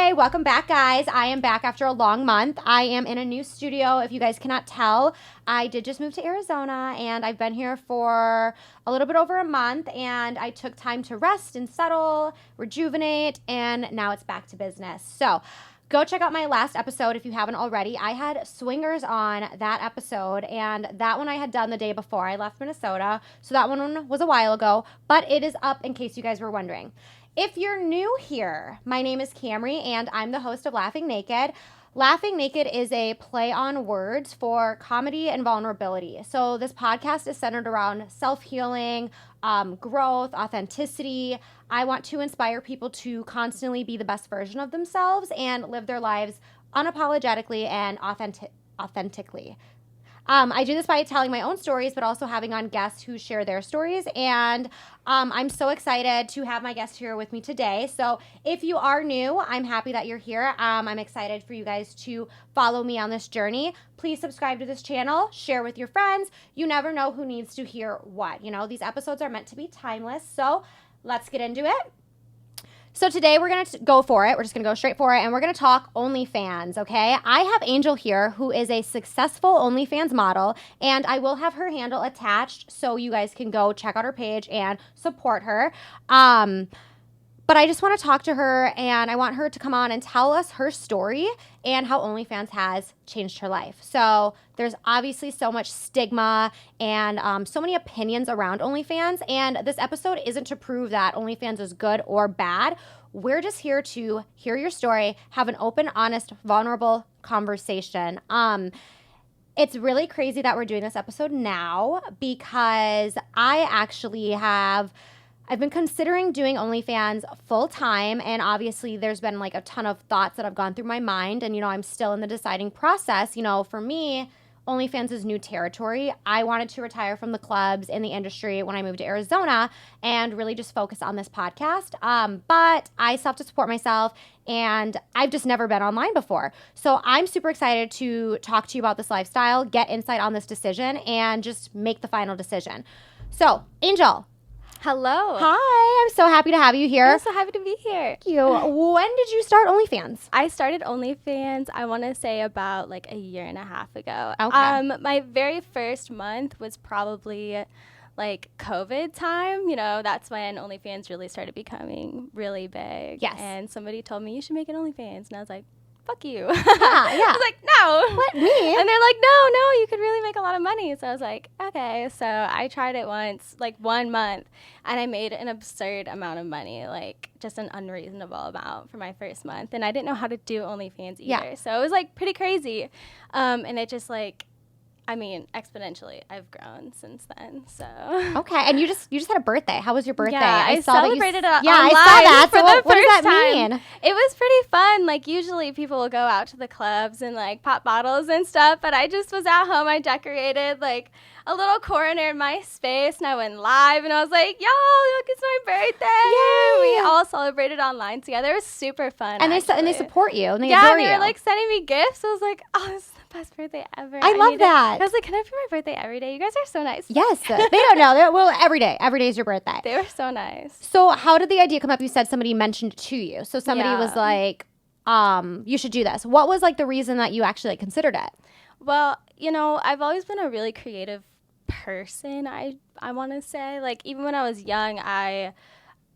Hey, welcome back, guys. I am back after a long month. I am in a new studio. If you guys cannot tell, I did just move to Arizona, and I've been here for a little bit over a month, and I took time to rest and settle, rejuvenate, and now it's back to business. So go check out my last episode if you haven't already. I had swingers on that episode, and that one I had done the day before I left Minnesota, so that one was a while ago, but it is up in case you guys were wondering. If you're new here, my name is Camree, and I'm the host of Laughing Naked. Laughing Naked is a play on words for comedy and vulnerability. So this podcast is centered around self-healing, growth, authenticity. I want to inspire people to constantly be the best version of themselves and live their lives unapologetically and authentically. I do this by telling my own stories, but also having on guests who share their stories. And I'm so excited to have my guest here with me today. So if you are new, I'm happy that you're here. I'm excited for you guys to follow me on this journey. Please subscribe to this channel, share with your friends. You never know who needs to hear what. You know, these episodes are meant to be timeless. So let's get into it. So today we're going to go for it. We're just going to go straight for it, and we're going to talk OnlyFans, okay? I have Angel here, who is a successful OnlyFans model, and I will have her handle attached so you guys can go check out her page and support her. But I just want to talk to her, and I want her to come on and tell us her story and how OnlyFans has changed her life. So there's obviously so much stigma and so many opinions around OnlyFans, and this episode isn't to prove that OnlyFans is good or bad. We're just here to hear your story, have an open, honest, vulnerable conversation. It's really crazy that we're doing this episode now because I've been considering doing OnlyFans full time, and obviously there's been like a ton of thoughts that have gone through my mind, and I'm still in the deciding process. For me, OnlyFans is new territory. I wanted to retire from the clubs in the industry when I moved to Arizona and really just focus on this podcast. But I still have to support myself, and I've just never been online before. So I'm super excited to talk to you about this lifestyle, get insight on this decision, and just make the final decision. So, Angel. Hello. Hi, I'm so happy to have you here. I'm so happy to be here. Thank you. When did you start OnlyFans? I started OnlyFans, I want to say about like a year and a half ago. Okay. My very first month was probably like COVID time. That's when OnlyFans really started becoming really big. Yes. And somebody told me you should make an OnlyFans. And I was like, fuck you. Yeah. I was like, no. What, me? And they're like, no, you could really make a lot of money. So I was like, okay. So I tried it once, like 1 month, and I made an absurd amount of money, like just an unreasonable amount for my first month. And I didn't know how to do OnlyFans either. Yeah. So it was like pretty crazy. And it just exponentially, I've grown since then. So Okay, and you just had a birthday. How was your birthday? Yeah, I saw celebrated it online. Yeah, I saw that. For So the what does first that time. mean? It was pretty fun. Like usually people will go out to the clubs and like pop bottles and stuff, but I just was at home. I decorated like a little corner in my space, and I went live, and I was like, "Y'all, look, it's my birthday!" Yay! We all celebrated online together. It was super fun. And actually. they support you, and they yeah, adore and they you. were like sending me gifts. I was like, "Oh, this is the best birthday ever." I love that. I was like, "Can I have my birthday every day?" You guys are so nice. Yes, they don't know. Well, every day is your birthday. They were so nice. So how did the idea come up? You said somebody mentioned it to you. So somebody was like, you should do this. What was like the reason that you actually considered it? Well, I've always been a really creative person. I want to say, like, even when I was young, I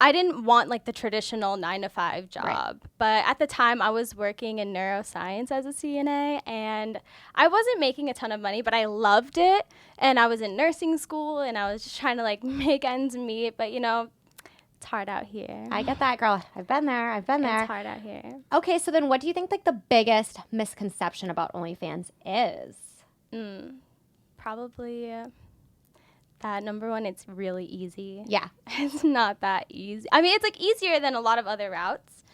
didn't want like the traditional 9-to-5 job, Right. But at the time I was working in neuroscience as a CNA, and I wasn't making a ton of money, but I loved it. And I was in nursing school, and I was just trying to like make ends meet, but it's hard out here. I get that, girl. I've been there. It's hard out here. Okay, so then what do you think like the biggest misconception about OnlyFans is? Probably that number one, it's really easy. Yeah. It's not that easy. I mean, it's like easier than a lot of other routes.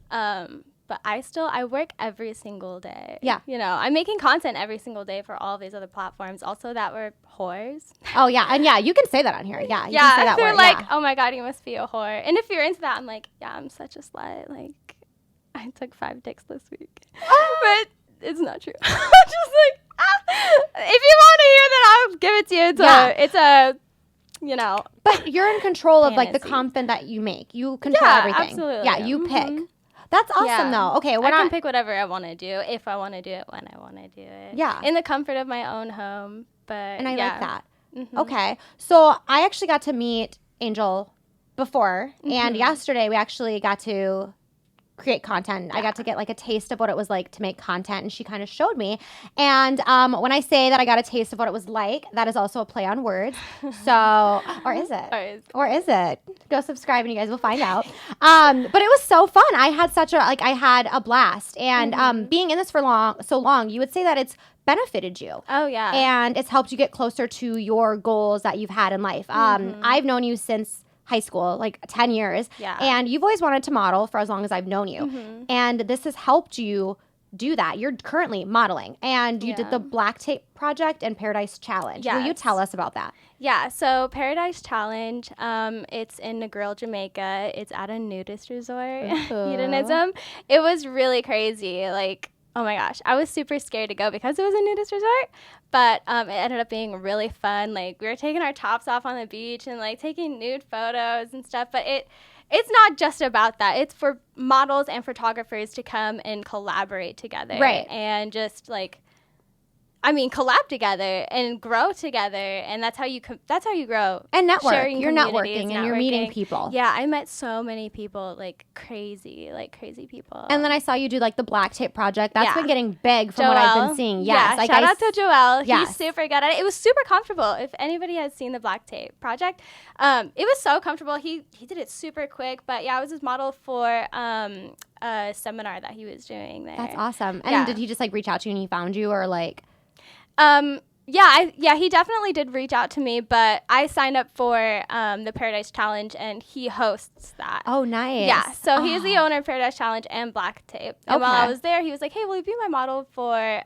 But I work every single day. Yeah. I'm making content every single day for all of these other platforms. Also, that we're whores. Oh, yeah. And yeah, you can say that on here. Yeah. You can say that they're word. like, yeah. oh my God, you must be a whore. And if you're into that, I'm like, yeah, I'm such a slut. Like, I took 5 dicks this week. But it's not true. I'm just like, if you want to hear that, I'll give it to you. It's a But you're in control of like the fantasy. content that you make. You control everything. Absolutely. Yeah, you pick. That's awesome, though. Okay, I can pick whatever I want to do if I want to do it when I want to do it. Yeah. In the comfort of my own home. And I like that. Okay. So I actually got to meet Angel before, and yesterday we actually got to create content. I got to get like a taste of what it was like to make content, and she kind of showed me. And when I say that I got a taste of what it was like, that is also a play on words. So, or is it? Or is it? Go subscribe and you guys will find out. But it was so fun. I had a blast. And being in this for so long, you would say that it's benefited you. Oh, yeah. And it's helped you get closer to your goals that you've had in life. I've known you since high school, like 10 years. Yeah. And you've always wanted to model for as long as I've known you. And this has helped you do that. You're currently modeling, and you did the Black Tape Project and Paradise Challenge. Yes. Will you tell us about that? Yeah, so Paradise Challenge, it's in Negril, Jamaica. It's at a nudist resort, hedonism. It was really crazy. Like, oh my gosh, I was super scared to go because it was a nudist resort, but it ended up being really fun. Like, we were taking our tops off on the beach and like taking nude photos and stuff, but it's not just about that. It's for models and photographers to come and collaborate together. Right. And just like, collab together and grow together, and that's how you grow. And network. You're networking and you're meeting people. Yeah, I met so many people, like crazy people. And then I saw you do like the Black Tape Project. That's been getting big from what I've been seeing. Yes, yeah, shout out to Joel. Yes. He's super good at it. It was super comfortable. If anybody has seen the Black Tape Project, it was so comfortable. He did it super quick, but yeah, I was his model for a seminar that he was doing there. That's awesome. And did he just like reach out to you and he found you, or like? He definitely did reach out to me, but I signed up for the Paradise Challenge, and he hosts that. Oh, nice. Yeah, so he's the owner of Paradise Challenge and Black Tape. And while I was there, he was like, "Hey, will you be my model for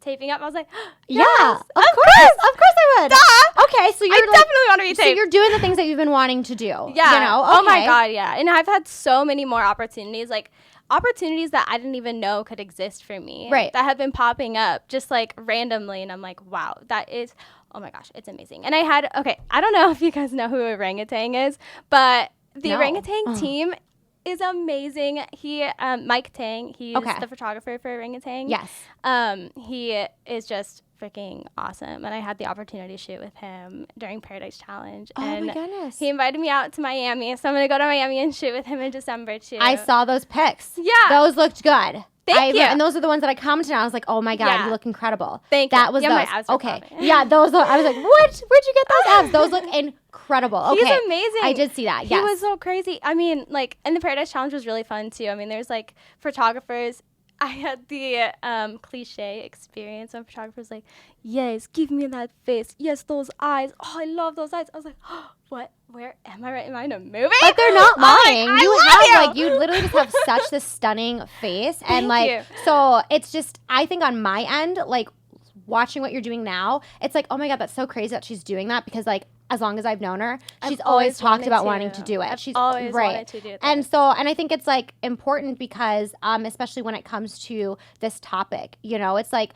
taping up?" I was like, "Yes, yeah, of course I would." Duh. Okay, so I definitely want to be taped. So you're doing the things that you've been wanting to do. Yeah. You know? Okay. Oh my God, yeah. And I've had so many more opportunities, like opportunities that I didn't even know could exist for me. Right. That have been popping up just like randomly, and I'm like, wow, that is, oh my gosh, it's amazing. And I don't know if you guys know who Orangutan is, but the Orangutan team is amazing. He, Mike Tang, he's the photographer for Orangutan. Yes. He is just freaking awesome, and I had the opportunity to shoot with him during Paradise Challenge. Oh my goodness. He invited me out to Miami, so I'm gonna go to Miami and shoot with him in December too. I saw those pics. Yeah. Those looked good. Thank you. And those are the ones that I commented on. I was like, oh my God, you look incredible. Thank you. That was those. My abs were popping. Yeah, those look, I was like, what? Where'd you get those abs? Those look incredible. Okay. He's amazing. I did see that, yes. He was so crazy. And the Paradise Challenge was really fun too. There's like photographers. I had the cliche experience when photographers like, yes, give me that face. Yes, those eyes. Oh, I love those eyes. I was like, oh, what? Where am I? Right? Am I in a movie? But they're not lying. You literally just have such this stunning face. And Thank you. So it's just, I think on my end, like watching what you're doing now, it's like, oh my God, that's so crazy that she's doing that, because like, as long as I've known her, she's always talked about wanting to do it. She's always wanted to do it. And I think it's like important because, especially when it comes to this topic, it's like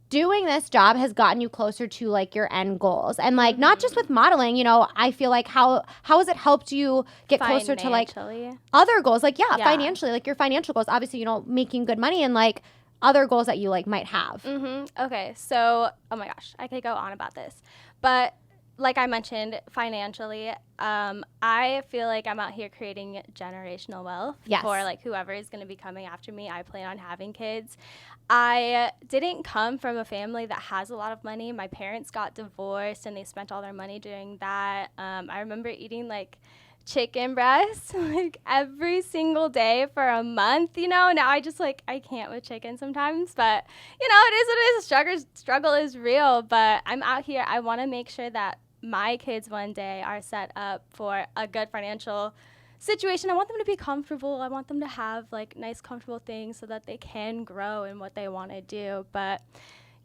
doing this job has gotten you closer to like your end goals, and like not just with modeling. I feel like how has it helped you get closer to like other goals? Like financially, like your financial goals. Obviously, making good money and like other goals that you like might have. Okay, so oh my gosh, I could go on about this, but like I mentioned, financially, I feel like I'm out here creating generational wealth for like whoever is going to be coming after me. I plan on having kids. I didn't come from a family that has a lot of money. My parents got divorced and they spent all their money doing that. I remember eating like chicken breasts like every single day for a month. Now I just like, I can't with chicken sometimes, but it is what it is. Struggle is real, but I'm out here. I want to make sure that my kids one day are set up for a good financial situation. I want them to be comfortable. I want them to have like nice, comfortable things so that they can grow in what they want to do. But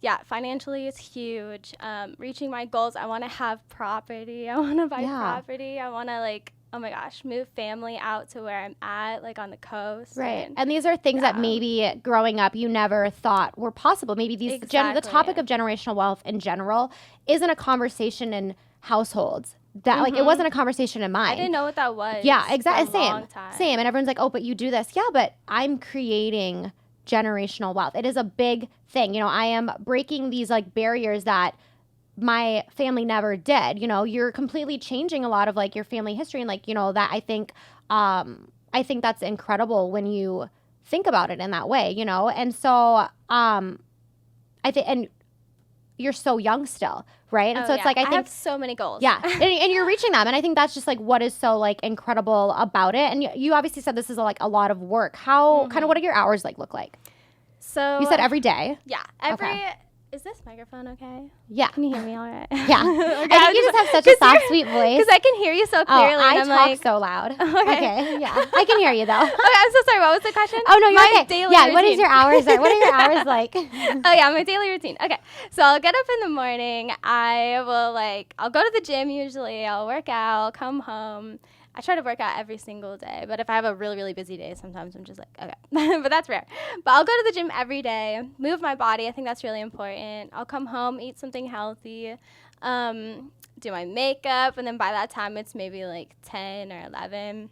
yeah, financially is huge. Reaching my goals, I want to have property. I want to buy property. I want to like, oh my gosh, move family out to where I'm at, like on the coast. Right. And these are things that maybe growing up you never thought were possible. Maybe the topic of generational wealth in general isn't a conversation in households that like it wasn't a conversation in mine. I didn't know what that was. Yeah, exactly. For a long time. Same. And everyone's like, oh, but you do this. Yeah, but I'm creating generational wealth. It is a big thing. You know, I am breaking these like barriers that my family never did. You know, you're completely changing a lot of like your family history, and like, you know, that I think that's incredible when you think about it in that way, you know? And so I think, and you're so young still, right? And so it's like, I think have so many goals. Yeah. and you're reaching them. And I think that's just like what is so like incredible about it. And you obviously said this is like a lot of work. How kind of, what do your hours like look like? So you said every day. Yeah. Is this microphone okay? Yeah. Can you hear me all right? Yeah. Okay, I think you just have such a soft, sweet voice. Because I can hear you so clearly. Oh, I and talk like, so loud. Okay. Yeah. I can hear you though. Okay, I'm so sorry. What was the question? Oh, no, you're my okay. Daily Yeah, routine. what is your hours? What are your hours like? Oh, yeah, my daily routine. Okay. So I'll get up in the morning. I'll go to the gym usually. I'll work out, come home. I try to work out every single day, but if I have a really, really busy day, sometimes I'm just like, okay. But that's rare. But I'll go to the gym every day, move my body. I think that's really important. I'll come home, eat something healthy, do my makeup, and then by that time, it's maybe like 10 or 11.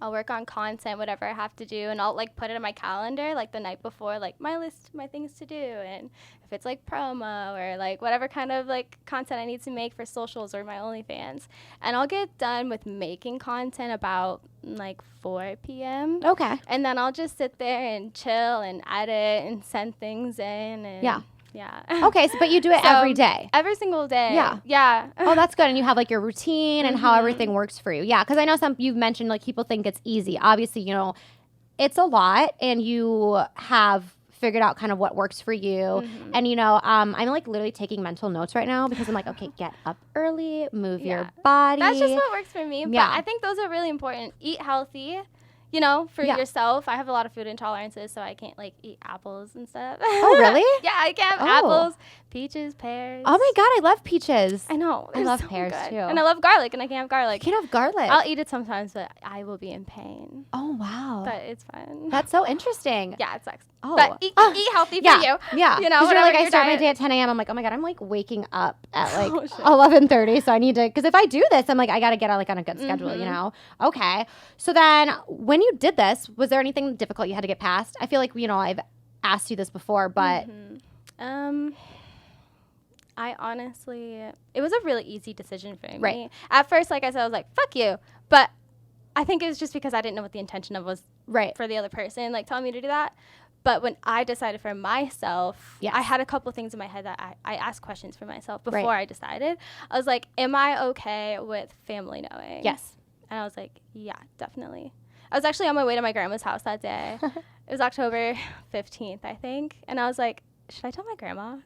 I'll work on content, whatever I have to do, and I'll like put it in my calendar like the night before, like my list, my things to do, and if it's like promo or like whatever kind of like content I need to make for socials or my OnlyFans, and I'll get done with making content about like 4 p.m. Okay. And then I'll just sit there and chill and edit and send things in. And Yeah. Yeah. Okay, but you do it every day. Every single day. Yeah. Yeah. Oh, that's good. And you have like your routine and how everything works for you. Yeah, because I know you've mentioned like people think it's easy. Obviously, you know, it's a lot, and you have figured out kind of what works for you. And you know, I'm like literally taking mental notes right now because I'm like, okay, get up early, move your body. That's just what works for me. But Yeah. I think those are really important. Eat healthy. You know, for yourself. I have a lot of food intolerances, so I can't like eat apples and stuff. Oh, really? Yeah, I can't have apples, peaches, pears. Oh my God, I love peaches. I know. I love so pears good. too. And I love garlic, and I can't have garlic. You can't have garlic. I'll eat it sometimes, but I will be in pain. Oh, wow. But it's fun. That's so interesting. Yeah, it sucks. Oh. But eat healthy for you. Yeah. You know, because you're like, whatever I your start my diet- day at 10 a.m. I'm like, oh my God, I'm like waking up at like Oh, shit. 11:30. So I need to, because if I do this, I'm like, I got to get like on a good schedule, you know? Okay. So then when you did this, was there anything difficult you had to get past? I feel like, you know, I've asked you this before, but. I honestly, it was a really easy decision for me. Right. At first, like I said, I was like, fuck you. But I think it was just because I didn't know what the intention of was Right. for the other person, like telling me to do that. But when I decided for myself, Yes. I had a couple things in my head that I asked questions for myself before Right. I decided. I was like, am I okay with family knowing? Yes. And I was like, yeah, definitely. I was actually on my way to my grandma's house that day. It was October 15th, I think. And I was like, should I tell my grandma?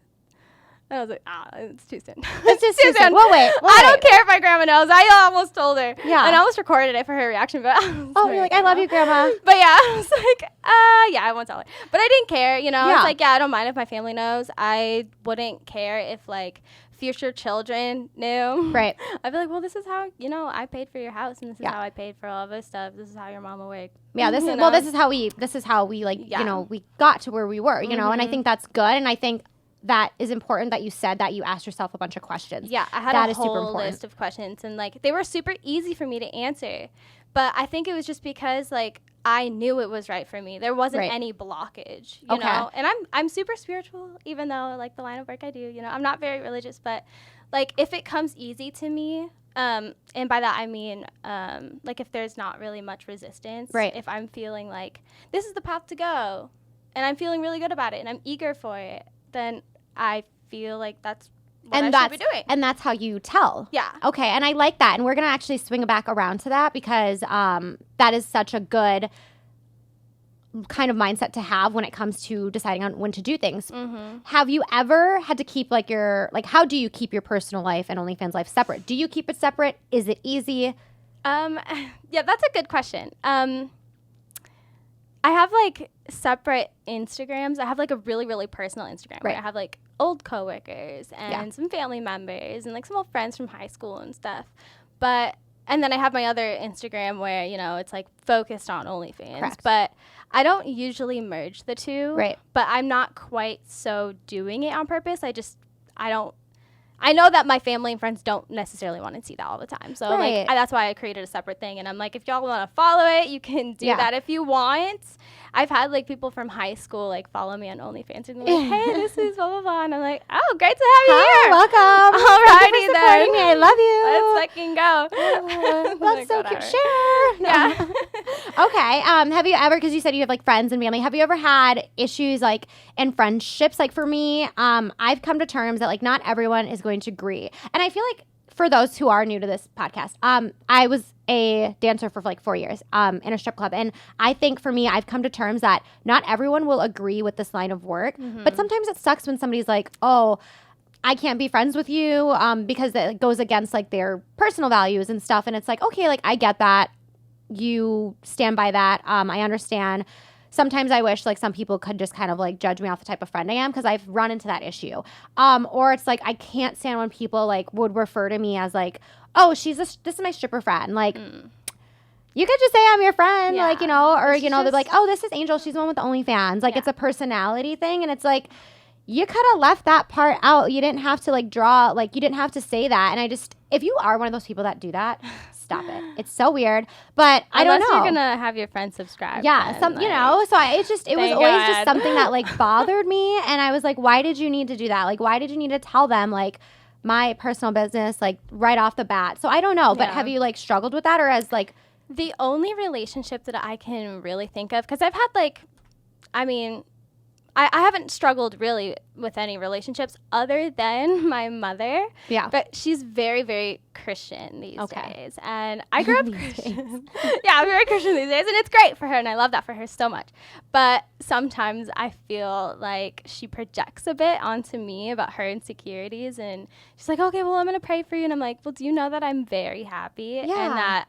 And I was like, it's too soon. It's just too soon. Well, wait. I don't care if my grandma knows. I almost told her. Yeah. And I almost recorded it for her reaction. But You're like, I love you, Grandma. But yeah, I was like, yeah, I won't tell her. But I didn't care, you know. Yeah. It's like, yeah, I don't mind if my family knows. I wouldn't care if, like, future children knew. Right. I'd be like, well, this is how, you know, I paid for your house, and this is how I paid for all this stuff. This is how your mama worked. Yeah, this is how we like, you know, we got to where we were, you know, and I think that's good. And I think that is important that you said that you asked yourself a bunch of questions. Yeah, I had that a is super whole important. list of questions, and like they were super easy for me to answer. But I think it was just because like I knew it was right for me. There wasn't any blockage, you know. And I'm super spiritual, even though like the line of work I do, you know, I'm not very religious, but like if it comes easy to me, and by that I mean like if there's not really much resistance, right. If I'm feeling like this is the path to go, and I'm feeling really good about it, and I'm eager for it, then I feel like that's what I should be doing. And that's how you tell. Yeah. Okay, and I like that. And we're going to actually swing back around to that because that is such a good kind of mindset to have when it comes to deciding on when to do things. Have you ever had to keep like how do you keep your personal life and OnlyFans life separate? Do you keep it separate? Is it easy? Yeah, that's a good question. I have like separate Instagrams. I have like a really, really personal Instagram where I have like old coworkers and some family members and like some old friends from high school and stuff. And then I have my other Instagram where, you know, it's like focused on OnlyFans. Correct. But I don't usually merge the two. Right. But I'm not quite so doing it on purpose. I I know that my family and friends don't necessarily want to see that all the time. So like that's why I created a separate thing. And I'm like, if y'all want to follow it, you can do that if you want. I've had like people from high school like follow me on OnlyFans and they're like, hey, this is blah blah blah, and I'm like, oh, great to have you here. Welcome. Alrighty then. Me. I love you. Let's fucking go. That's so cute. Share. Yeah. Okay. Have you ever? Because you said you have like friends and family. Have you ever had issues like in friendships? Like for me, I've come to terms that like not everyone is going to agree, and I feel like for those who are new to this podcast, I was a dancer for like 4 years in a strip club. And I think for me, I've come to terms that not everyone will agree with this line of work. But sometimes it sucks when somebody's like, oh, I can't be friends with you because it goes against like their personal values and stuff. And it's like, okay, like I get that. You stand by that. I understand. Sometimes I wish like some people could just kind of like judge me off the type of friend I am because I've run into that issue. Or it's like I can't stand when people like would refer to me as like, oh, this is my stripper friend. Like you could just say I'm your friend, like, you know, or, you know, they're like, oh, this is Angel. She's the one with the OnlyFans. Like it's a personality thing. And it's like, you could have left that part out. You didn't have to like draw, like you didn't have to say that. And if you are one of those people that do that, stop it. It's so weird, but I don't know. Unless you're gonna have your friends subscribe. Yeah, then, you know. So it was always just something that like bothered me, and I was like, why did you need to do that? Like, why did you need to tell them like my personal business like right off the bat? So I don't know, but have you like struggled with that, or as like the only relationship that I can really think of, because I've had like, I mean, I haven't struggled really with any relationships other than my mother. Yeah. But she's very, very Christian these days. And I grew up Christian. Yeah, I'm very Christian these days. And it's great for her. And I love that for her so much. But sometimes I feel like she projects a bit onto me about her insecurities. And she's like, okay, well, I'm going to pray for you. And I'm like, well, do you know that I'm very happy? And that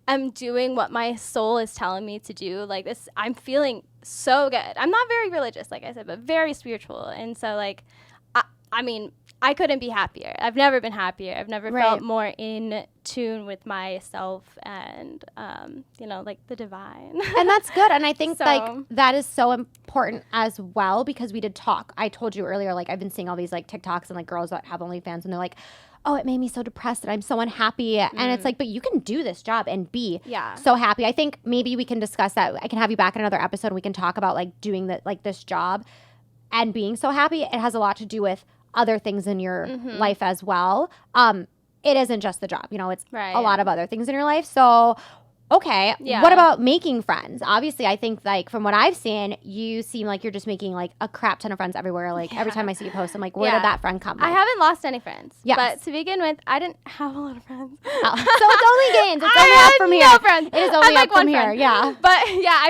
I'm doing what my soul is telling me to do. Like this, I'm feeling so good. I'm not very religious, like I said, but very spiritual. And so like, I mean, I couldn't be happier. I've never been happier. I've never felt more in tune with myself and, you know, like the divine. And that's good. And I think like that is so important as well, because we did talk. I told you earlier, like I've been seeing all these like TikToks and like girls that have OnlyFans and they're like, oh, it made me so depressed and I'm so unhappy. And it's like, but you can do this job and be so happy. I think maybe we can discuss that. I can have you back in another episode and we can talk about like doing like this job and being so happy. It has a lot to do with other things in your life as well. It isn't just the job, you know, it's a lot of other things in your life. So okay, what about making friends? Obviously, I think, like, from what I've seen, you seem like you're just making, like, a crap ton of friends everywhere. Like, every time I see you post, I'm like, where did that friend come from? I haven't lost any friends. Yeah. But to begin with, I didn't have a lot of friends. Oh. So it's only gains. It's only up from here. No friends. It is only up from here, yeah. But, yeah,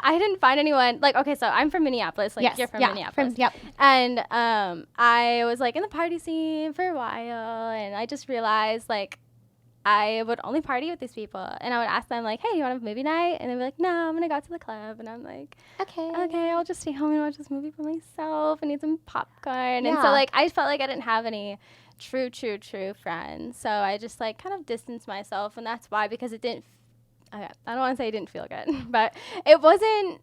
I didn't find anyone. Like, okay, so I'm from Minneapolis. Like, you're from Minneapolis. And I was, like, in the party scene for a while, and I just realized, like, I would only party with these people, and I would ask them like, hey, you want to have a movie night? And they'd be like, no, I'm going to go out to the club. And I'm like, okay, I'll just stay home and watch this movie for myself and eat some popcorn. And so like, I felt like I didn't have any true friends. So I just like kind of distanced myself, and that's why, because it didn't, I don't want to say it didn't feel good, but it wasn't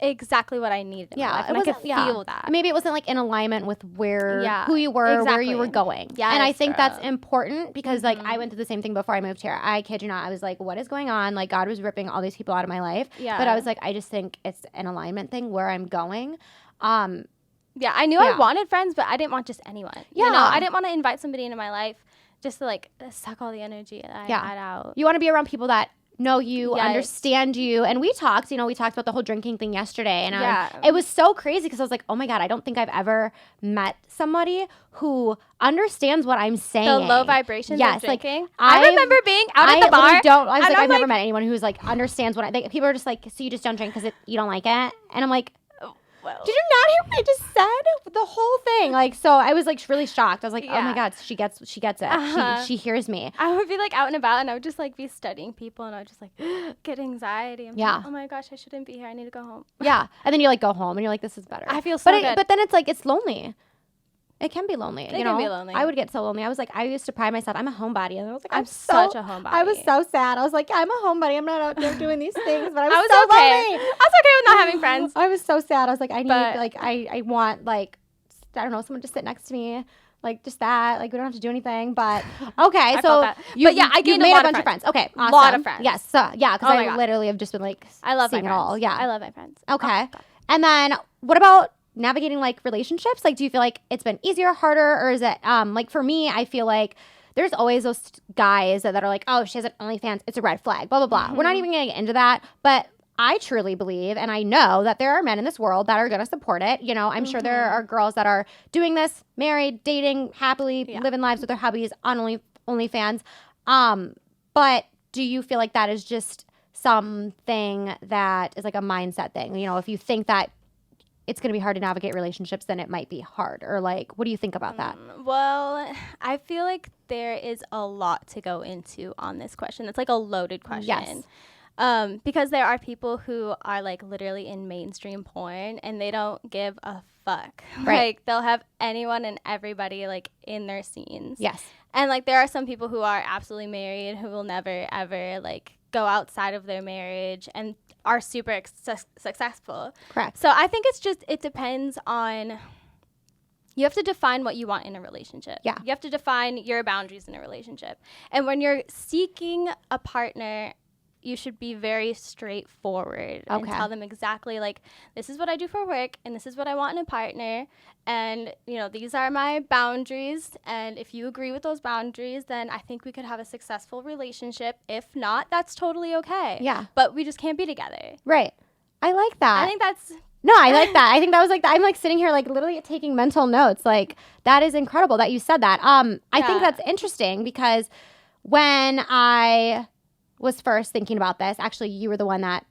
exactly what I needed in my life, and I could feel that. Maybe it wasn't like in alignment with who you were, where you were going. Yeah, and I think that's important, because like I went through the same thing before I moved here. I kid you not, I was like, what is going on? Like, God was ripping all these people out of my life. Yeah. But I was like, I just think it's an alignment thing where I'm going. Yeah, I knew I wanted friends, but I didn't want just anyone. Yeah. You know, I didn't want to invite somebody into my life just to like suck all the energy that I had out. You want to be around people that know you, understand you. And we talked about the whole drinking thing yesterday. And it was so crazy, because I was like, oh my God, I don't think I've ever met somebody who understands what I'm saying. The low vibrations of drinking. Like, I remember being out at the bar. I've never met anyone who's like understands what people are just like, so you just don't drink because you don't like it. And I'm like, did you not hear what I just said? The whole thing. Like, so I was like really shocked. I was like, oh my God, she gets it. She hears me. I would be like out and about, and I would just like be studying people, and I would just like get anxiety. I'm like, oh my gosh, I shouldn't be here. I need to go home. Yeah. And then you like go home and you're like, this is better. I feel so good. But then it's like, it's lonely. It can be lonely. It can be lonely. I would get so lonely. I was like, I used to pride myself. I'm a homebody. And I was like, I'm such a homebody. I was so sad. I was like, I'm a homebody. I'm not out there doing these things. But I was so okay. Lonely. I was okay with not having friends. I was so sad. I was like, I need, like, I want, like, I don't know, someone to sit next to me. Like just that. Like we don't have to do anything. But okay, I so felt that. But yeah, I gained made a lot bunch of of friends. Okay, A awesome. lot of friends. Yes, so, yeah, because Oh my I God. literally have just been like I love my seeing it friends. all. Yeah, I love my friends. okay. God. And then what about navigating like relationships? Like, do you feel like it's been easier, harder, or is it like for me? I feel like there's always those guys that are like, oh, she has an OnlyFans, it's a red flag, blah blah blah. We're not even gonna get into that, but I truly believe, and I know that there are men in this world that are going to support it. You know, I'm sure there are girls that are doing this, married, dating, happily living lives with their hubbies on OnlyFans. But do you feel like that is just something that is like a mindset thing? You know, if you think that it's going to be hard to navigate relationships, then it might be hard. Or like, what do you think about that? Well, I feel like there is a lot to go into on this question. It's like a loaded question. Yes. Because there are people who are like literally in mainstream porn and they don't give a fuck. Right. Like they'll have anyone and everybody like in their scenes. Yes. And like there are some people who are absolutely married who will never ever like go outside of their marriage and are super successful. Correct. So I think it depends on, you have to define what you want in a relationship. Yeah. You have to define your boundaries in a relationship. And when you're seeking a partner, you should be very straightforward and tell them exactly like, this is what I do for work and this is what I want in a partner. And, you know, these are my boundaries. And if you agree with those boundaries, then I think we could have a successful relationship. If not, that's totally okay. Yeah. But we just can't be together. Right. I like that. I think that's... No, I like that. I think that was like, I'm like sitting here like literally taking mental notes. Like that is incredible that you said that. I think that's interesting because when I was first thinking about this, actually you were the one that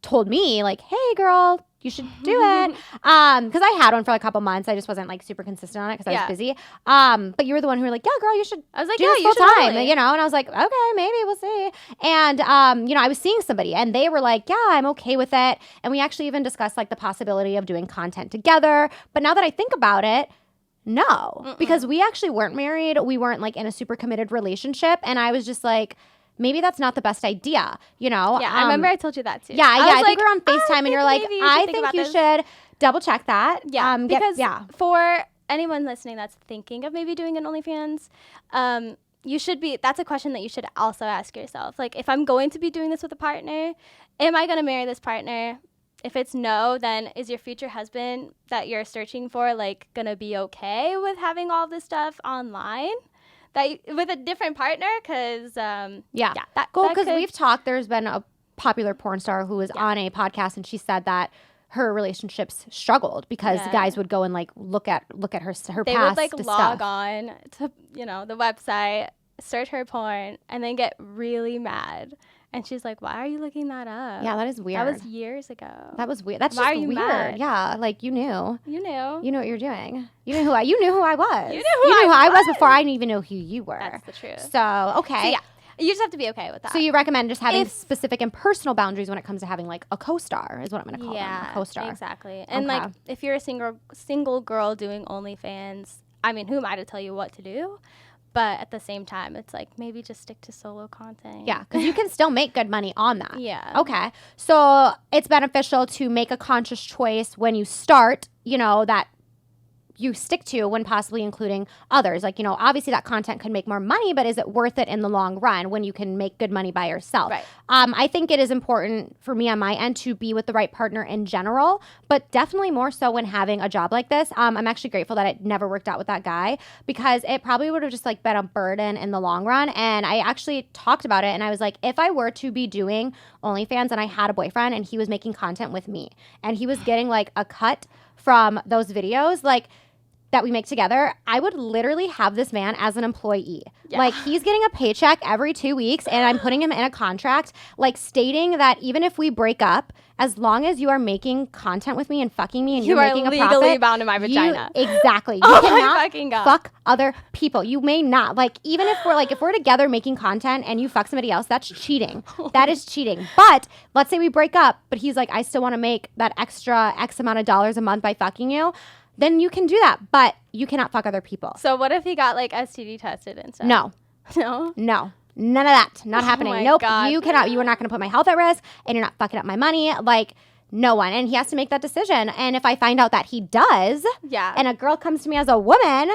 told me like, hey girl, you should do it. Because I had one for like a couple months. I just wasn't like super consistent on it because I was busy. But you were the one who were like, yeah, girl, you should I was like, do yeah, this you full should time. totally. You know, and I was like, okay, maybe we'll see. And you know, I was seeing somebody and they were like, yeah, I'm okay with it. And we actually even discussed like the possibility of doing content together. But now that I think about it, no, because we actually weren't married. We weren't like in a super committed relationship. And I was just like, maybe that's not the best idea, you know? Yeah, I remember I told you that too. Yeah, I think we were on I FaceTime and you're like, I think you should double check that. Yeah, because for anyone listening that's thinking of maybe doing an OnlyFans, you should be, that's a question that you should also ask yourself. Like, if I'm going to be doing this with a partner, am I going to marry this partner? If it's no, then is your future husband that you're searching for, like, going to be okay with having all this stuff online? With a different partner, because because we've talked. There's been a popular porn star who was on a podcast, and she said that her relationships struggled because guys would go and like look at her they past. They would like log stuff. on to the website, search her porn, and then get really mad. And she's like, why are you looking that up? Yeah, that is weird. That was years ago. That was weird. That's why just are you weird. mad? Yeah, like you knew. You knew. You knew what you're doing. You knew who I was. You knew who I was before I even knew who you were. That's the truth. So, okay. So, yeah. You just have to be okay with that. So you recommend just having specific and personal boundaries when it comes to having like a co-star is what I'm going to call them, a co-star. Exactly. And like if you're a single girl doing OnlyFans, I mean, who am I to tell you what to do? But at the same time, it's like maybe just stick to solo content. Yeah, because you can still make good money on that. Yeah. Okay. So it's beneficial to make a conscious choice when you start, you know, that you stick to when possibly including others. Like, you know, obviously that content could make more money, but is it worth it in the long run when you can make good money by yourself? Right. I think it is important for me on my end to be with the right partner in general, but definitely more so when having a job like this. I'm actually grateful that it never worked out with that guy because it probably would have just like been a burden in the long run. And I actually talked about it and I was like, if I were to be doing OnlyFans and I had a boyfriend and he was making content with me and he was getting like a cut from those videos, like that we make together, I would literally have this man as an employee. Yeah. Like he's getting a paycheck every 2 weeks and I'm putting him in a contract like stating that even if we break up, as long as you are making content with me and fucking me and you're making a profit. You are legally bound to my vagina. Exactly. You cannot fuck other people. You may not. Like even if we're together making content and you fuck somebody else, that's cheating. That is cheating. But let's say we break up, but he's like, I still want to make that extra X amount of dollars a month by fucking you. Then you can do that, but you cannot fuck other people. So what if he got like STD tested and stuff? No. None of that. Not happening. Nope. God. You cannot. You are not going to put my health at risk, and you're not fucking up my money. Like No one. And he has to make that decision. And if I find out that he does, Yeah. and a girl comes to me as a woman,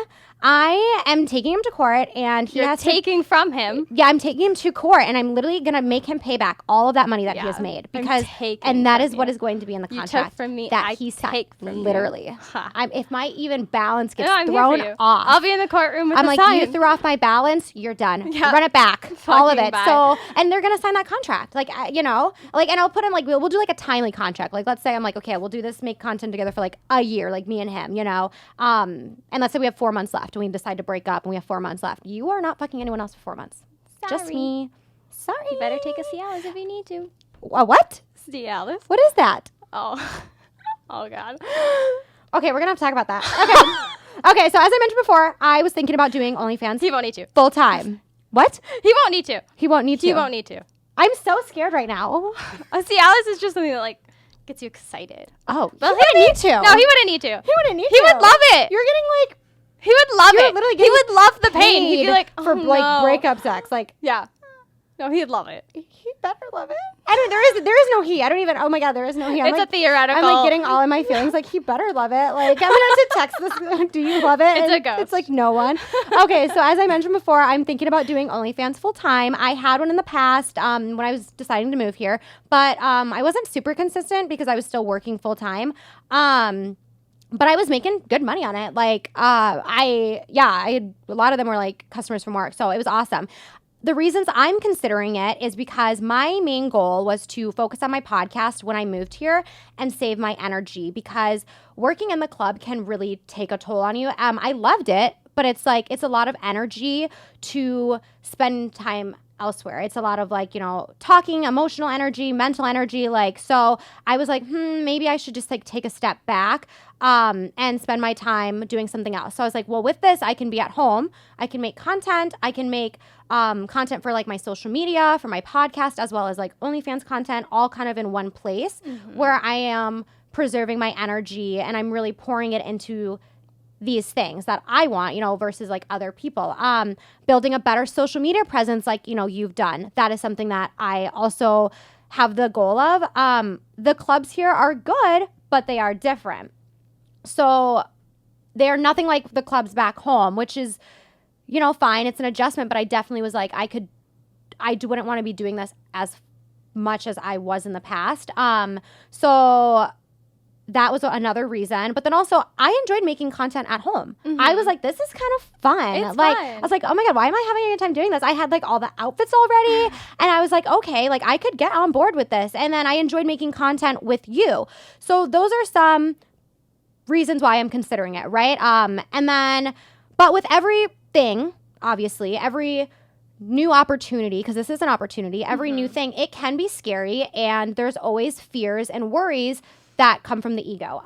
I am taking him to court, and he has taking from him. Yeah, I'm taking him to court, and I'm literally gonna make him pay back all of that money that he has made, because and that is what is going to be in the contract. You took from me, that I he signed. from Literally, Huh. if my even balance gets I'm thrown here for you. off, I'll be in the courtroom with I'm the like, sign. you threw off my balance, you're done. Yeah. Run it back, all of it. Bye. So, and they're gonna sign that contract, like and I'll put him like we'll do like a timely contract. Like let's say I'm like, okay, we'll do this, make content together for like a year, like me and him, and let's say we have 4 months left, and we decide to break up, and we have 4 months left. You are not fucking anyone else for 4 months. Just Sorry. me. Sorry. You better take a Cialis if you need to. A what? Cialis? What is that? Oh. Oh, God. Okay, we're gonna have to talk about that. Okay. Okay, so as I mentioned before, I was thinking about doing OnlyFans He won't need to. full time. What? He won't need to. He won't need to. He won't need to. I'm so scared right now. A Cialis is just something that, like, gets you excited. Oh, But he wouldn't need to. No, he wouldn't need to. He wouldn't need He to. would love it. You're getting like He would love You're it. literally He getting would love the pain. He'd be paid like, for like breakup sex. Like Yeah. No, he'd love it. he better love it. I don't. There is no he. I don't even. Oh my god, there is no he. It's a theoretical. I'm like getting all of my feelings. Like he better love it. Like I'm gonna have to text this. Do you love it? It's a And ghost. It's like no one. Okay, so as I mentioned before, I'm thinking about doing OnlyFans full time. I had one in the past when I was deciding to move here, but I wasn't super consistent because I was still working full time. But I was making good money on it. Like I had a lot of them were like customers from work, so it was awesome. The reasons I'm considering it is because my main goal was to focus on my podcast when I moved here and save my energy, because working in the club can really take a toll on you. I loved it, but it's a lot of energy to spend time elsewhere. It's a lot of like, talking, emotional energy, mental energy. Like, so I was like, maybe I should just like take a step back and spend my time doing something else. So I was like, well, with this, I can be at home. I can make content. I can make content for like my social media, for my podcast, as well as like OnlyFans content, all kind of in one place where I am preserving my energy and I'm really pouring it into these things that I want, versus like other people. Building a better social media presence like, you've done. That is something that I also have the goal of. The clubs here are good, but they are different. So they're nothing like the clubs back home, which is, fine. It's an adjustment, but I definitely was like, I wouldn't want to be doing this as much as I was in the past. So that was another reason. But then also I enjoyed making content at home. I was like, this is kind of fun. It's like fun. I was like, oh my God, why am I having a good time doing this? I had like all the outfits already. And I was like, okay, like I could get on board with this. And then I enjoyed making content with you. So those are some reasons why I'm considering it, right? And then, but with everything, obviously, every new opportunity, because this is an opportunity, every new thing, it can be scary, and there's always fears and worries that come from the ego.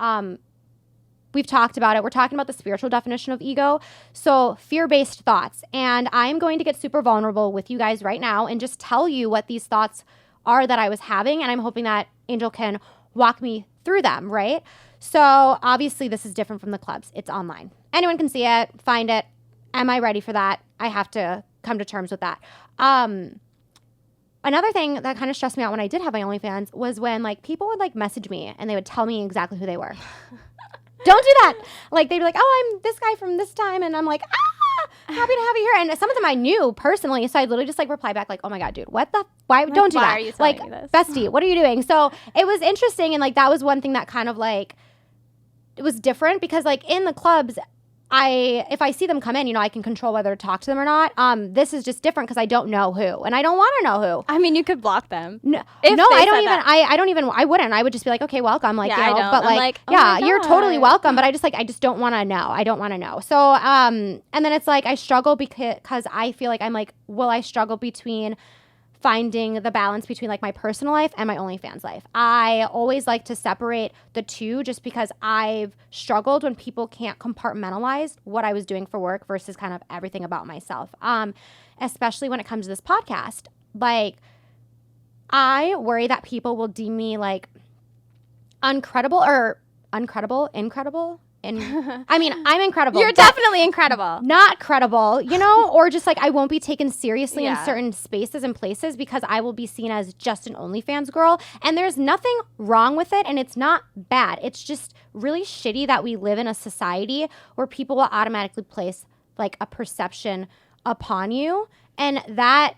We've talked about it. We're talking about the spiritual definition of ego. So fear-based thoughts. And I'm going to get super vulnerable with you guys right now and just tell you what these thoughts are that I was having. And I'm hoping that Angel can walk me through them, right? So obviously this is different from the clubs. It's online. Anyone can see it, find it. Am I ready for that? I have to come to terms with that. Another thing that kind of stressed me out when I did have my OnlyFans was when like people would like message me and they would tell me exactly who they were. Don't do that. Like they'd be like, oh, I'm this guy from this time. And I'm like, happy to have you here. And some of them I knew personally. So I literally just like reply back like, oh my God, dude, why don't do that? Why are you telling me this? Bestie, what are you doing? So it was interesting. And like, that was one thing that kind of like, it was different because like in the clubs, if I see them come in, I can control whether to talk to them or not. This is just different because I don't know who, and I don't want to know who. I mean, you could block them. No, I wouldn't. I would just be like, okay, welcome. Like, I don't. but I'm like, oh my you're God. totally welcome. But I just don't want to know. I don't want to know. So, and then it's like I struggle because I feel like I'm like, will I struggle between finding the balance between like my personal life and my OnlyFans life. I always like to separate the two just because I've struggled when people can't compartmentalize what I was doing for work versus kind of everything about myself. Especially when it comes to this podcast. Like, I worry that people will deem me like incredible. I mean, I'm incredible. You're definitely incredible. Not credible, you know, or just like I won't be taken seriously in Yeah. certain spaces and places because I will be seen as just an OnlyFans girl. And there's nothing wrong with it, and it's not bad. It's just really shitty that we live in a society where people will automatically place like a perception upon you. And that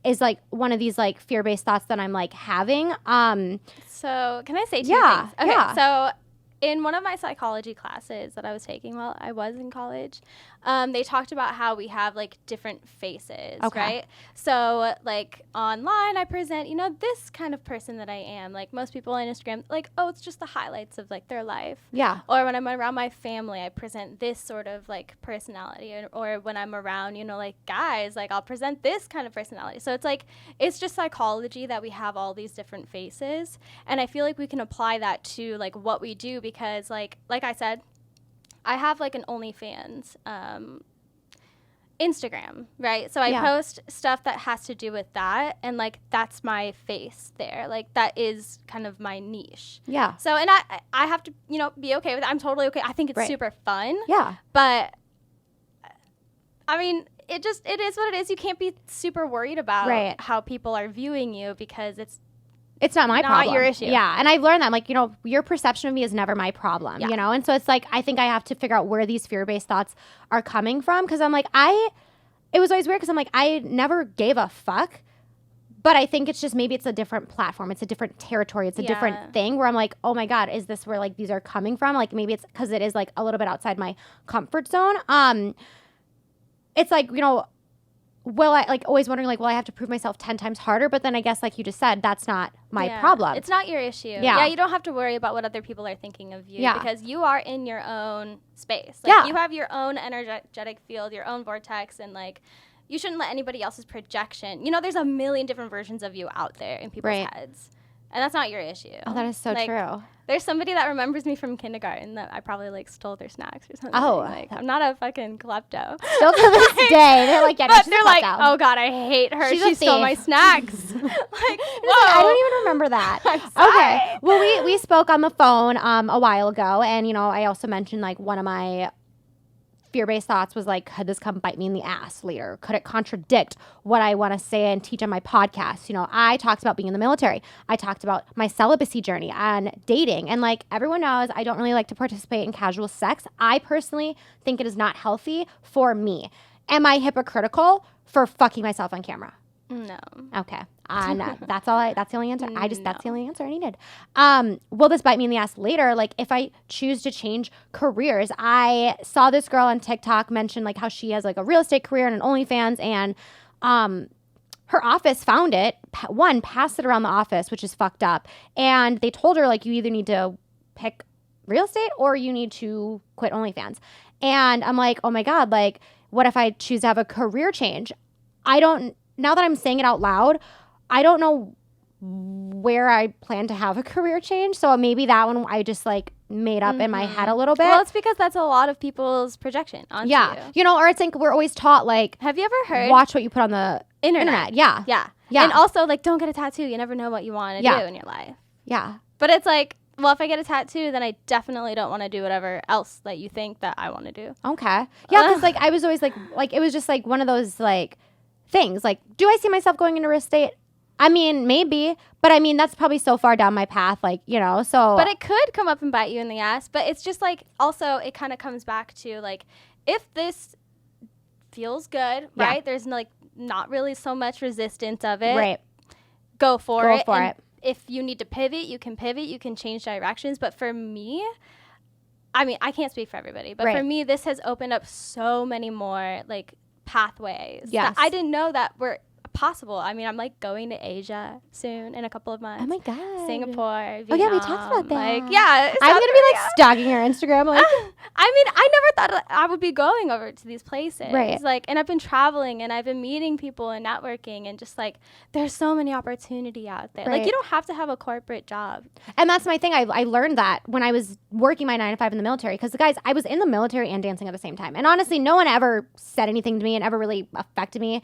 is like one of these like fear-based thoughts that I'm like having. So can I say two Yeah, things? Okay, yeah. so in one of my psychology classes that I was taking while I was in college, they talked about how we have like different faces, Okay. right? So like online, I present, you know, this kind of person that I am. Like most people on Instagram, like, oh, it's just the highlights of like their life. Yeah. Or when I'm around my family, I present this sort of like personality. Or when I'm around, you know, like guys, like I'll present this kind of personality. So it's like, it's just psychology that we have all these different faces. And I feel like we can apply that to like what we do because like I said, I have like an OnlyFans Instagram, right? So I post stuff that has to do with that, and like that's my face there. Like that is kind of my niche. Yeah. So and I have to, you know, be okay with it. I'm totally okay. I think it's super fun. Yeah. But I mean, it is what it is. You can't be super worried about how people are viewing you because it's not my problem. Not your issue. Yeah. And I've learned that, like, you know, your perception of me is never my problem, you know? And so it's like, I think I have to figure out where these fear-based thoughts are coming from. Cause I'm like, it was always weird because I'm like, I never gave a fuck. But I think it's just maybe it's a different platform. It's a different territory. It's a different thing where I'm like, oh my God, is this where like these are coming from? Like maybe it's because it is like a little bit outside my comfort zone. It's like, you know, well, I like always wondering like, well, I have to prove myself 10 times harder. But then I guess like you just said, that's not my problem. It's not your issue. Yeah, you don't have to worry about what other people are thinking of you because you are in your own space. Like you have your own energetic field, your own vortex, and like you shouldn't let anybody else's projection. You know, there's a million different versions of you out there in people's heads. And that's not your issue. Oh, that is so true. There's somebody that remembers me from kindergarten that I probably like stole their snacks or something. Oh. Like I'm not a fucking klepto. Still to this day. They're like, yeah, no, but they're like, oh God, I hate her. She stole my snacks. Like, whoa. I don't even remember that. Okay. Well, we spoke on the phone a while ago, and you know, I also mentioned like one of my fear-based thoughts was like, could this come bite me in the ass later? Could it contradict what I want to say and teach on my podcast? You know, I talked about being in the military. I talked about my celibacy journey and dating. And like everyone knows, I don't really like to participate in casual sex. I personally think it is not healthy for me. Am I hypocritical for fucking myself on camera? No. Okay. That's the only answer. That's the only answer I needed. Will this bite me in the ass later? Like if I choose to change careers, I saw this girl on TikTok mention like how she has like a real estate career and an OnlyFans, and her office found it. Passed it around the office, which is fucked up. And they told her like, you either need to pick real estate or you need to quit OnlyFans. And I'm like, oh my God, like what if I choose to have a career change? Now that I'm saying it out loud, I don't know where I plan to have a career change. So maybe that one I just like made up in my head a little bit. Well, it's because that's a lot of people's projection onto you. You know, or it's like we're always taught like, have you ever heard? Watch what you put on the internet. Yeah. And also like, don't get a tattoo. You never know what you want to do in your life. Yeah. But it's like, well, if I get a tattoo, then I definitely don't want to do whatever else that you think that I want to do. Okay. Yeah, because like I was always like it was just like one of those like things. Like, do I see myself going into real estate? I mean, maybe, but I mean, that's probably so far down my path, like, you know, so. But it could come up and bite you in the ass, but it's just like, also, it kind of comes back to like, if this feels good, right? There's like not really so much resistance of it. Right. Go for it. Go for it. If you need to pivot, you can change directions. But for me, I mean, I can't speak for everybody, but for me, this has opened up so many more like pathways that I didn't know that were possible. I mean, I'm like going to Asia soon in a couple of months. Oh my God. Singapore, Vietnam. Oh yeah, we talked about that. Like, yeah. I'm going to be like stalking your Instagram. Like, I mean, I never thought I would be going over to these places. Right. Like, and I've been traveling and I've been meeting people and networking and just like, there's so many opportunity out there. Right. Like, you don't have to have a corporate job. And that's my thing. I learned that when I was working my 9 to 5 in the military, because guys, I was in the military and dancing at the same time. And honestly, no one ever said anything to me and ever really affected me.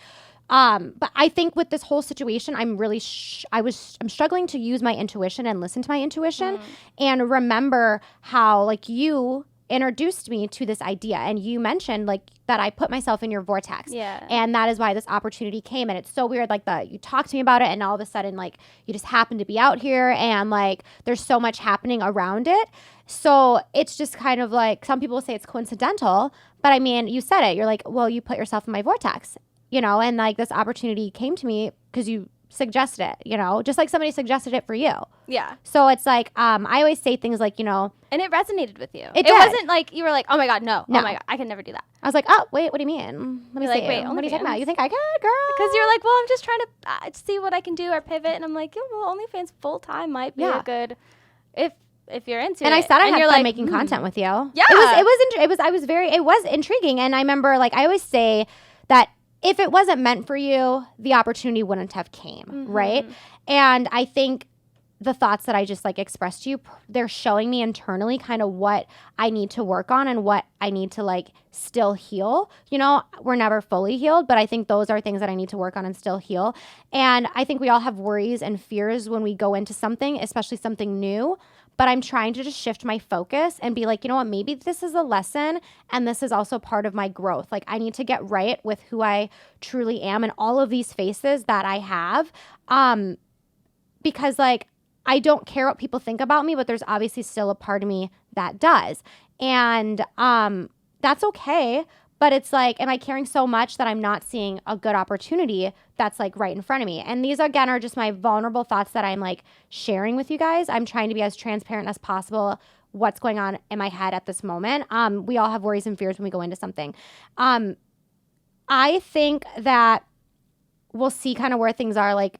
But I think with this whole situation, I'm really, I'm struggling to use my intuition and listen to my intuition and remember how like you introduced me to this idea, and you mentioned like that I put myself in your vortex. Yeah. And that is why this opportunity came. And it's so weird, like you talked to me about it, and all of a sudden, like you just happen to be out here, and like there's so much happening around it. So it's just kind of like, some people say it's coincidental, but I mean, you said it. You're like, well, you put yourself in my vortex, you know, and like this opportunity came to me because you suggested it, you know, just like somebody suggested it for you. Yeah. So it's like, I always say things like, you know. And it resonated with you. It wasn't like you were like, oh my God, no. Oh my God, I can never do that. I was like, oh, wait, what do you mean? Let me see. Like, wait, what are you talking about? You think I could, girl? Because you're like, well, I'm just trying to see what I can do or pivot. And I'm like, yeah, well, OnlyFans full time might be a good, if you're into it. And I said I had fun like, making content with you. Yeah. It was intriguing. And I remember, like, I always say that if it wasn't meant for you, the opportunity wouldn't have came, right? And I think the thoughts that I just like expressed to you, they're showing me internally kind of what I need to work on and what I need to like still heal. You know, we're never fully healed, but I think those are things that I need to work on and still heal. And I think we all have worries and fears when we go into something, especially something new. But I'm trying to just shift my focus and be like, you know what, maybe this is a lesson, and this is also part of my growth. Like, I need to get right with who I truly am and all of these faces that I have. Because like, I don't care what people think about me, but there's obviously still a part of me that does. And that's okay. But it's like, am I caring so much that I'm not seeing a good opportunity that's like right in front of me? And these again are just my vulnerable thoughts that I'm like sharing with you guys. I'm trying to be as transparent as possible what's going on in my head at this moment. We all have worries and fears when we go into something. I think that we'll see kind of where things are, like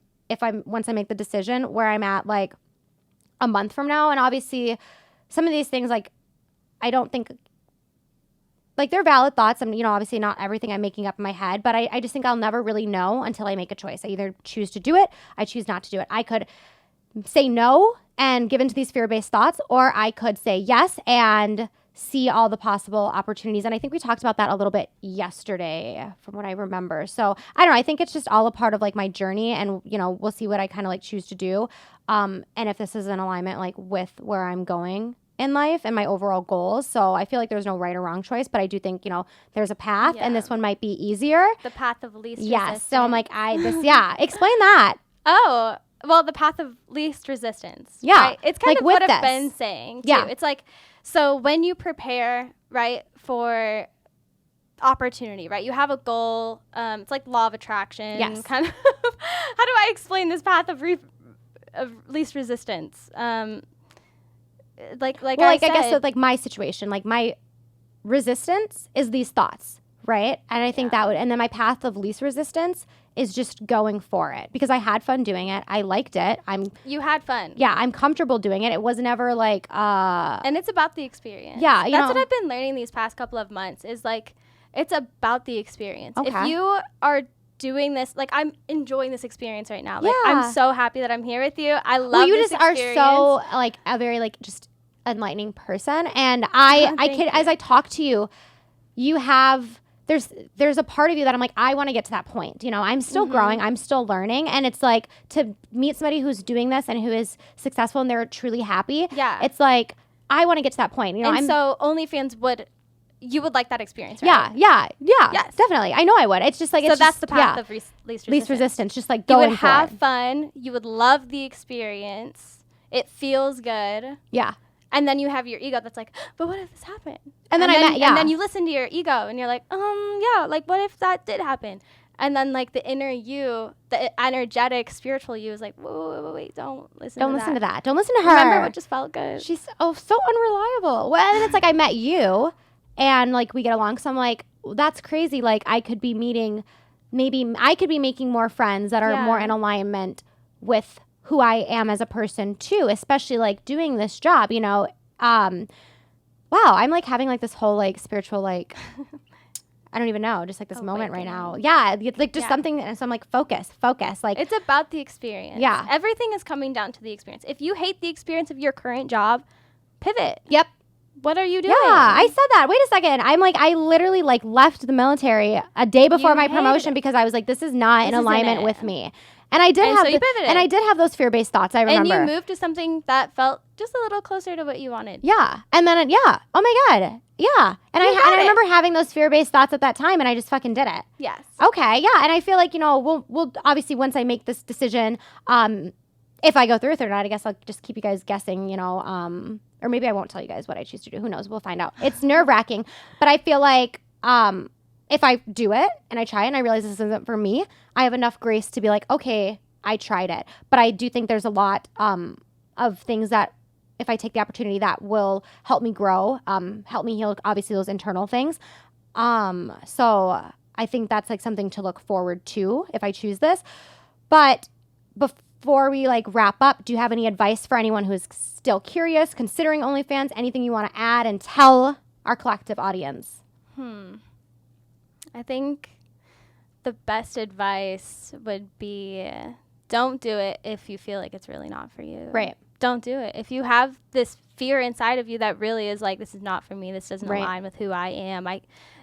once I make the decision, where I'm at like a month from now. And obviously some of these things, like, I don't think, like, they're valid thoughts. And, you know, obviously not everything I'm making up in my head, but I just think I'll never really know until I make a choice. I either choose to do it, I choose not to do it. I could say no and give into these fear-based thoughts, or I could say yes and see all the possible opportunities. And I think we talked about that a little bit yesterday from what I remember. So I don't know. I think it's just all a part of like my journey, and, you know, we'll see what I kind of like choose to do. And if this is in alignment like with where I'm going in life and my overall goals. So I feel like there's no right or wrong choice, but I do think, you know, there's a path, and this one might be easier. The path of least resistance. Yes. So I'm like, explain that. Oh, well, the path of least resistance. Yeah. Right? It's kind like of what this. I've been saying, too. Yeah. It's like, so when you prepare, right, for opportunity, right, you have a goal. It's like law of attraction. Yes. Kind of. How do I explain this path of least resistance? I guess with like my situation, like my resistance is these thoughts, right? And I think that would, and then my path of least resistance is just going for it, because I had fun doing it. I liked it. You had fun. Yeah, I'm comfortable doing it. It was never like and it's about the experience. Yeah, that's what I've been learning these past couple of months, is like, it's about the experience. Okay. If you are doing this, like, I'm enjoying this experience right now. Like, I'm so happy that I'm here with you. I love you this just experience. are so like a very like just enlightening person, and as I talk to you, you have there's a part of you that I'm like, I want to get to that point. You know, I'm still growing, I'm still learning, and it's like to meet somebody who's doing this and who is successful and they're truly happy. Yeah, it's like I want to get to that point. You know, so OnlyFans you would like that experience, right? Yeah. Yes. Definitely. I know I would. It's just like, so that's the path of least resistance. Just like going for it. You would have fun. You would love the experience. It feels good. Yeah. And then you have your ego that's like, but what if this happened? And then and then you listen to your ego and you're like, yeah, like what if that did happen? And then like the inner you, the energetic spiritual you is like, wait, don't listen to that. Don't listen to her. Remember what just felt good. She's so unreliable. Well, and then it's like I met you and like we get along. So I'm like, well, that's crazy. Like I could be making more friends that are more in alignment with who I am as a person too, especially like doing this job, you know. Wow, I'm like having like this whole like spiritual like I don't even know, just like this moment right now. Yeah, like just something. And so I'm like, focus. Like it's about the experience. Yeah, everything is coming down to the experience. If you hate the experience of your current job, pivot. Yep. What are you doing? Yeah, I said that. Wait a second. I'm like, I literally like left the military a day before my promotion because I was like, this is not in alignment with me. And I did And have so you pivoted. and I did have those fear-based thoughts, I remember. And you moved to something that felt just a little closer to what you wanted. Yeah. And then, yeah. Oh my God. Yeah. And I remember having those fear-based thoughts at that time, and I just fucking did it. Yes. Okay. Yeah. And I feel like, we'll obviously, once I make this decision, if I go through with it or not, I guess I'll just keep you guys guessing, or maybe I won't tell you guys what I choose to do. Who knows? We'll find out. It's nerve-wracking. But I feel like if I do it and I try and I realize this isn't for me, I have enough grace to be like, okay, I tried it. But I do think there's a lot of things that if I take the opportunity that will help me grow, help me heal, obviously, those internal things. So I think that's like something to look forward to if I choose this. But before we like wrap up, do you have any advice for anyone who is still curious, considering OnlyFans? Anything you want to add and tell our collective audience? I think the best advice would be don't do it if you feel like it's really not for you. Right. Don't do it. If you have this fear inside of you that really is like, this is not for me, this doesn't align with who I am.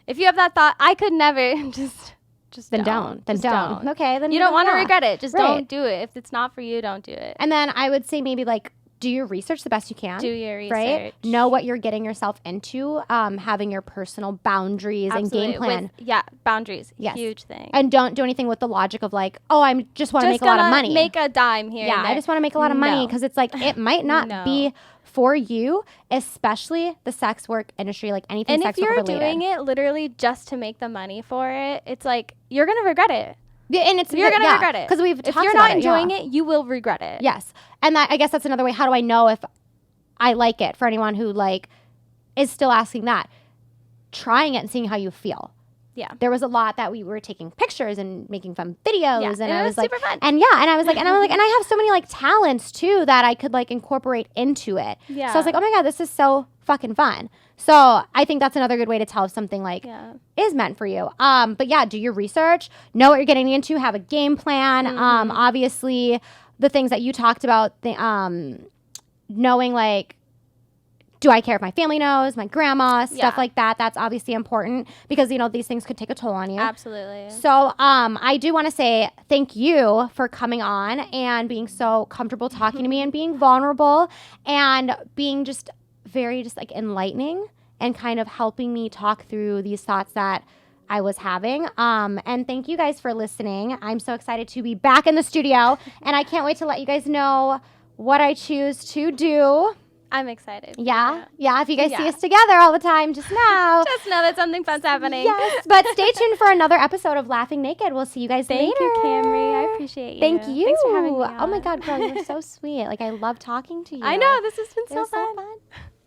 If you have that thought, I could never just then don't. Okay, then you don't want to regret it. Just don't do it. If it's not for you, don't do it. And then I would say maybe like do your research the best you can. Do your research. Right? Know what you're getting yourself into. Having your personal boundaries and game plan. Boundaries. Yes. Huge thing. And don't do anything with the logic of like, oh, I just want to make a lot of money. Make a dime here. Yeah, I just want to make a lot of money because it's like it might not be for you, especially the sex work industry, like anything sex work related. And if you're doing it literally just to make the money for it, it's like you're gonna regret it. Yeah, and you're gonna regret it because we've talked about it. If you're not enjoying it, you will regret it. Yes, and I guess that's another way. How do I know if I like it? For anyone who like is still asking that, trying it and seeing how you feel. Yeah, there was a lot that we were taking pictures and making fun videos, and I was like, super fun. And I was like, and I have so many like talents too that I could like incorporate into it. Yeah. So I was like, oh my God, this is so fucking fun. So I think that's another good way to tell if something like is meant for you. But yeah, do your research, know what you're getting into, have a game plan. Obviously, the things that you talked about, knowing like, do I care if my family knows, my grandma, stuff like that. That's obviously important because, these things could take a toll on you. Absolutely. So I do want to say thank you for coming on and being so comfortable talking to me and being vulnerable and being just very just like enlightening and kind of helping me talk through these thoughts that I was having. And thank you guys for listening. I'm so excited to be back in the studio and I can't wait to let you guys know what I choose to do. I'm excited. Yeah. If you guys see us together all the time, just know. Just know that something fun's happening. Yes. But stay tuned for another episode of Laughing Naked. We'll see you guys later. Thank you, Camree. I appreciate you. Thank you. Thanks for having me on. Oh my God, girl, you were so sweet. Like I love talking to you. I know. This has been so fun.